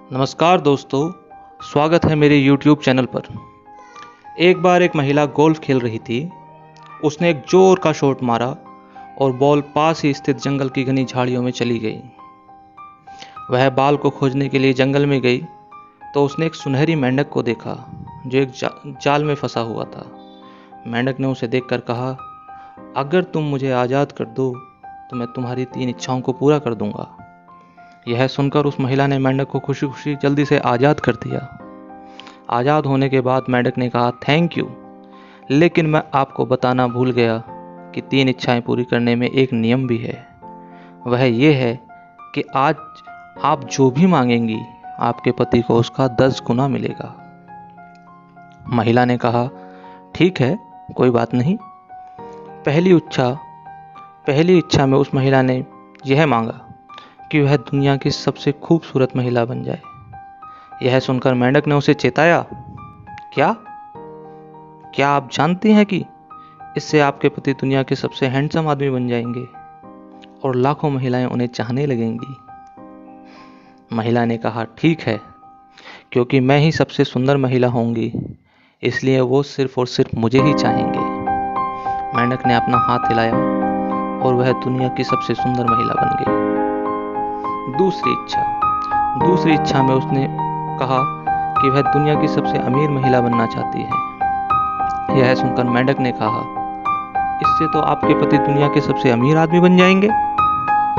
नमस्कार दोस्तों, स्वागत है मेरे YouTube चैनल पर। एक बार एक महिला गोल्फ खेल रही थी। उसने एक जोर का शॉट मारा और बॉल पास ही स्थित जंगल की घनी झाड़ियों में चली गई। वह बॉल को खोजने के लिए जंगल में गई तो उसने एक सुनहरी मेंढक को देखा जो एक जाल में फंसा हुआ था। मेंढक ने उसे देखकर कहा, अगर तुम मुझे आज़ाद कर दो तो मैं तुम्हारी 3 इच्छाओं को पूरा कर दूंगा। यह सुनकर उस महिला ने मेंढक को खुशी खुशी जल्दी से आज़ाद कर दिया। आज़ाद होने के बाद मेंढक ने कहा, थैंक यू, लेकिन मैं आपको बताना भूल गया कि 3 इच्छाएं पूरी करने में एक नियम भी है। वह ये है कि आज आप जो भी मांगेंगी आपके पति को उसका 10 गुना मिलेगा। महिला ने कहा, ठीक है, कोई बात नहीं। पहली इच्छा में उस महिला ने यह मांगा कि वह दुनिया की सबसे खूबसूरत महिला बन जाए। यह सुनकर मेंढक ने उसे चेताया, क्या आप जानती हैं कि इससे आपके पति दुनिया के सबसे हैंडसम आदमी बन जाएंगे और लाखों महिलाएं उन्हें चाहने लगेंगी। महिला ने कहा, ठीक है, क्योंकि मैं ही सबसे सुंदर महिला होंगी, इसलिए वो सिर्फ और सिर्फ मुझे ही चाहेंगे। मेंढक ने अपना हाथ हिलाया और वह दुनिया की सबसे सुंदर महिला बन गई। दूसरी इच्छा में उसने कहा कि वह दुनिया की सबसे अमीर महिला बनना चाहती है। यह सुनकर मेंढक ने कहा, इससे तो आपके पति दुनिया के सबसे अमीर आदमी बन जाएंगे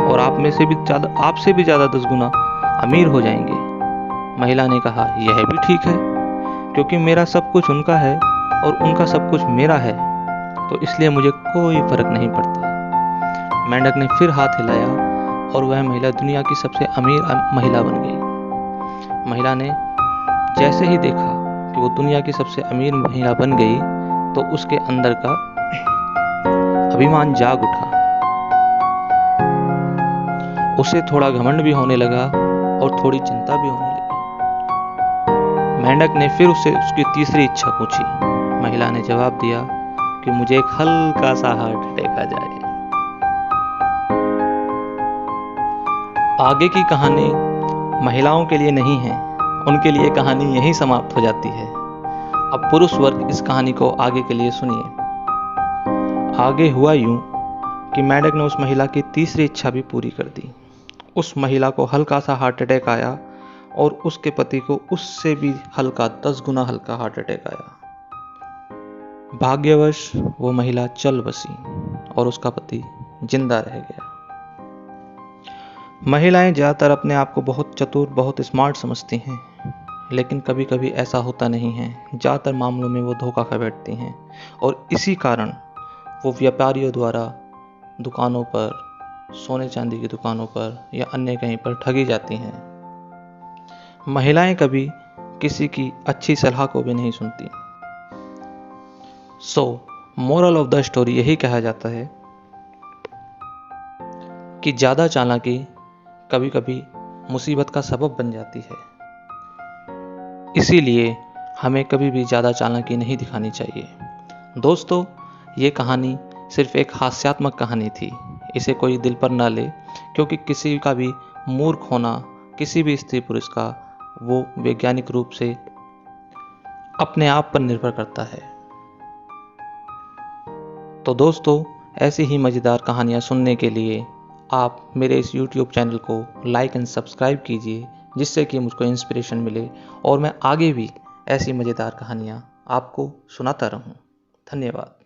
और आपसे भी ज्यादा 10 गुना अमीर हो जाएंगे। महिला ने कहा, यह भी ठीक है, क्योंकि मेरा सब कुछ उनका है और उनका सब कुछ मेरा है, तो इसलिए मुझे कोई फर्क नहीं पड़ता। मेंढक ने फिर हाथ हिलाया और वह महिला दुनिया की सबसे अमीर महिला बन गई। महिला ने जैसे ही देखा कि वो दुनिया की सबसे अमीर महिला बन गई तो उसके अंदर का अभिमान जाग उठा। उसे थोड़ा घमंड भी होने लगा और थोड़ी चिंता भी होने लगी। मेंढक ने फिर उससे उसकी तीसरी इच्छा पूछी। महिला ने जवाब दिया कि मुझे एक हल्का सा हार्ट अटैक आ जाए। आगे की कहानी महिलाओं के लिए नहीं है, उनके लिए कहानी यहीं समाप्त हो जाती है। अब पुरुष वर्ग इस कहानी को आगे के लिए सुनिए। आगे हुआ यूं कि मेंढक ने उस महिला की तीसरी इच्छा भी पूरी कर दी। उस महिला को हल्का सा हार्ट अटैक आया और उसके पति को उससे भी 10 गुना हल्का हार्ट अटैक आया। भाग्यवश वो महिला चल बसी और उसका पति जिंदा रह गया। महिलाएं ज़्यादातर अपने आप को बहुत चतुर, बहुत स्मार्ट समझती हैं, लेकिन कभी कभी ऐसा होता नहीं है। ज़्यादातर मामलों में वो धोखा खा बैठती हैं और इसी कारण वो व्यापारियों द्वारा दुकानों पर, सोने चांदी की दुकानों पर या अन्य कहीं पर ठगी जाती हैं। महिलाएं कभी किसी की अच्छी सलाह को भी नहीं सुनती। मोरल ऑफ द स्टोरी यही कहा जाता है कि ज़्यादा चालाकी कभी कभी मुसीबत का सबब बन जाती है। इसीलिए हमें कभी भी ज़्यादा चालाकी नहीं दिखानी चाहिए। दोस्तों, ये कहानी सिर्फ एक हास्यात्मक कहानी थी। इसे कोई दिल पर ना ले, क्योंकि किसी का भी मूर्ख होना, किसी भी स्त्री पुरुष का, वो वैज्ञानिक रूप से अपने आप पर निर्भर करता है। तो दोस्तों, ऐसी ही मज़ेदार कहानियाँ सुनने के लिए आप मेरे इस YouTube चैनल को लाइक एंड सब्सक्राइब कीजिए, जिससे कि मुझको इंस्पिरेशन मिले और मैं आगे भी ऐसी मज़ेदार कहानियाँ आपको सुनाता रहूँ। धन्यवाद।